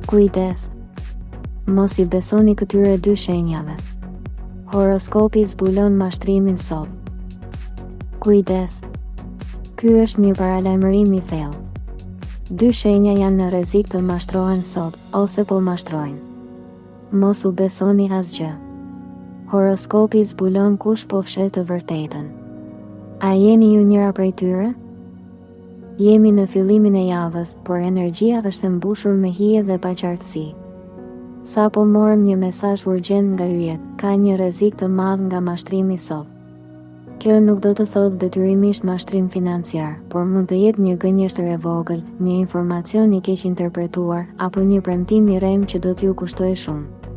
Kujdes! Mos I besoni këtyre dy shenjave. Horoskopi zbulon mashtrimin sot. Kujdes! Ky është një paralajmërim I thellë. Dy shenja janë në rrezik të mashtrohen sot, ose po mashtrojnë. Mos u besoni asgjë. Horoskopi zbulon kush po fshet të vërtetën. A jeni ju njëra prej tyre? Jemi në fillimin e javës, por energjia është mbushur me hije dhe paqartësi. Sa po morëm një mesazh urgjent nga yjet, ka një rrezik të madh nga mashtrimi sot. Kjo nuk do të thotë detyrimisht mashtrim financiar, por mund të jetë një gënjeshtër e vogël, një informacion I keq interpretuar, apo një premtim I rrem që do t'ju kushtoj shumë.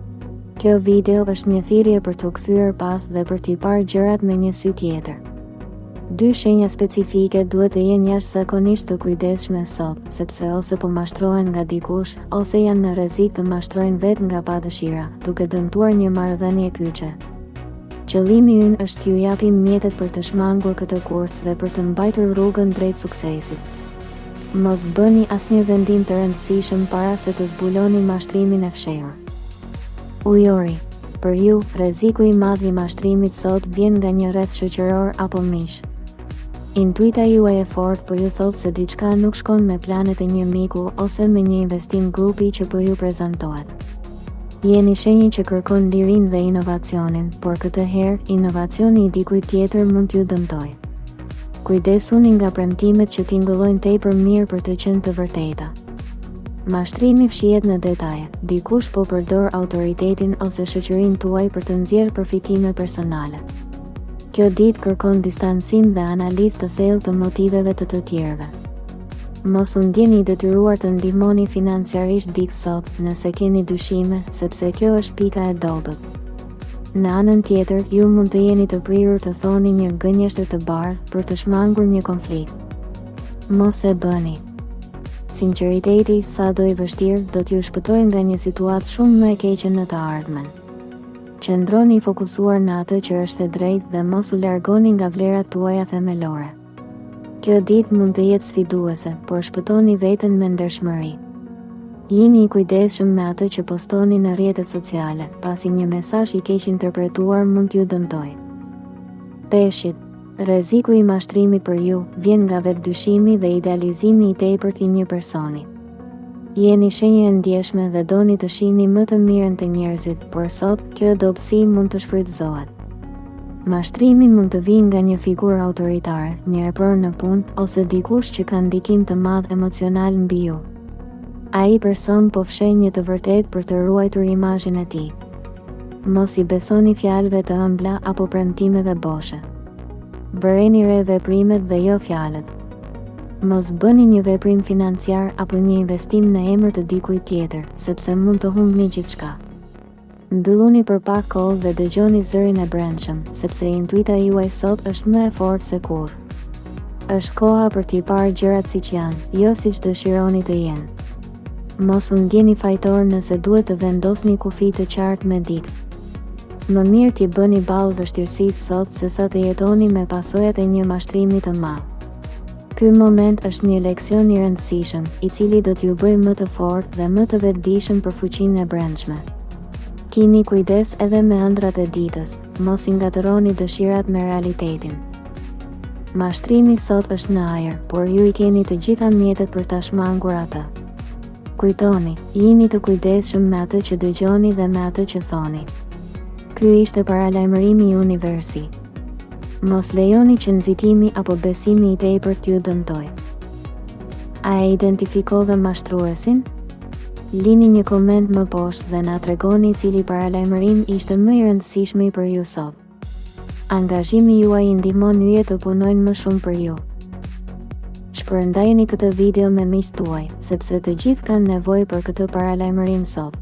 Kjo video është një thirrje për të kthyer pas dhe për t'i parë gjërat me një sy tjetër. Dy shenja specifike duhet të jenë jashtëzakonisht të kujdesshme sot, sepse ose po mashtrohen nga dikush, ose janë në rrezik të mashtrojnë vetë nga padëshira, duke dëmtuar një marrëdhënie kyçe. Qëllimi ynë është t'ju japim mjetet për të shmangur këtë kurth dhe për të mbajtur rrugën drejt suksesit. Mos bëni asnjë vendim të rëndësishëm para se të zbuloni mashtrimin e fshehur. Ujori. Për ju, rreziku I madh I mashtrimit sot vjen nga një rreth shoqëror apo mish. Intuita juaj e fortë po ju thotë se diçka nuk shkon me planet e një miku ose me një investim grupi që po ju prezantohet. Jeni shenjë që kërkon lirinë dhe inovacionin, por këtë herë inovacioni I dikujt tjetër mund t'ju dëmtojë. Kujdesuni nga premtimet që tingëllojnë tepër mirë për të qenë të vërteta. Mashtrimi fshihet në detaje. Dikush po përdor autoritetin ose shoqërinë tuaj për të nxjerrë përfitime personale. Kjo ditë kërkon distancim dhe analizë të thellë të motiveve të tjerëve. Mos u ndjeni I detyruar të ndihmoni financiarisht dikë sot, nëse keni dyshime, sepse kjo është pika e dobët. Në anën tjetër, ju mund të jeni të prirur të thoni një gënjeshtër të bardhë për të shmangur një konflikt. Mos e bëni. Sinqeriteti, sado I vështirë, do t'ju shpëtojë nga një situatë shumë më e keqe në të ardhmen. Qëndroni I fokusuar në atë që është e drejtë dhe mos u largoni nga vlerat tuaja themelore. Kjo ditë mund të jetë sfiduese, por shpëtoni veten me ndershmëri. Jini I kujdesshëm me atë që postoni në rrjetet sociale, pasi një mesazh I keq interpretuar mund t'ju dëmtojë. Peshqit. Rreziku I mashtrimit për ju vjen nga vetëdyshimi dhe idealizimi I tepërt I një personi. Jeni shenjë e ndjeshme dhe doni të shihni më të mirën te njerëzit, por sot kjo dobësi mund të shfrytëzohet. Mashtrimi mund të vijë nga një figurë autoritare, një epër në punë ose dikush që ka ndikim të madh emocional mbi ju. Ai person po fsheh një të vërtetë për të ruajtur imazhin e tij. Mos I besoni fjalëve të ëmbla apo premtimeve boshe. Bëreni re veprimet dhe jo fjalët. Mos bëni një veprim financiar apo një investim në emër të dikujt tjetër, sepse mund të humbni gjithçka. Mbylluni për pak kohë dhe dëgjoni zërin e brendshëm, sepse intuita juaj sot është më e fortë se kurrë. Është koha për t'i parë gjërat siç janë, jo siç dëshironi të jenë. Mos u ndjeni fajtor nëse duhet të vendosni kufi të qartë me dikë. Më mirë t'i bëni ballë vështirësisë sot sesa të jetoni me pasojat e një mashtrimi të madh. Ky moment është një leksion I rëndësishëm, I cili do t'ju bëjë më të fortë dhe më të vetëdijshëm për fuqinë e brendshme. Kini kujdes edhe me ëndrat e ditës, mos I ngatëroni dëshirat me realitetin. Mashtrimi sot është në ajër, por ju I keni të gjitha mjetet për ta shmangur atë. Kujtoni, jini të kujdesshëm me atë që dëgjoni dhe me atë që thoni. Ky ishte paralajmërimi I universi. Mos lejoni që nxitimi apo besimi I tepërt t'ju dëmtojë. A e identifikove mashtruesin? Lini një koment më poshtë dhe na tregoni cili paralajmërim ishte më I rëndësishmi për ju sot. Angazhimi juaj I ndihmon yjet të punojnë më shumë për ju. Shpërndajeni këtë video me miqtë tuaj, sepse të gjithë kanë nevojë për këtë paralajmërim sot.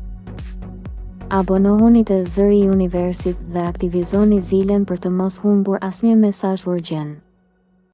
Abonohuni te Zëri I Universit dhe aktivizoni zilen për të mos humbur asnjë mesazh urgjent.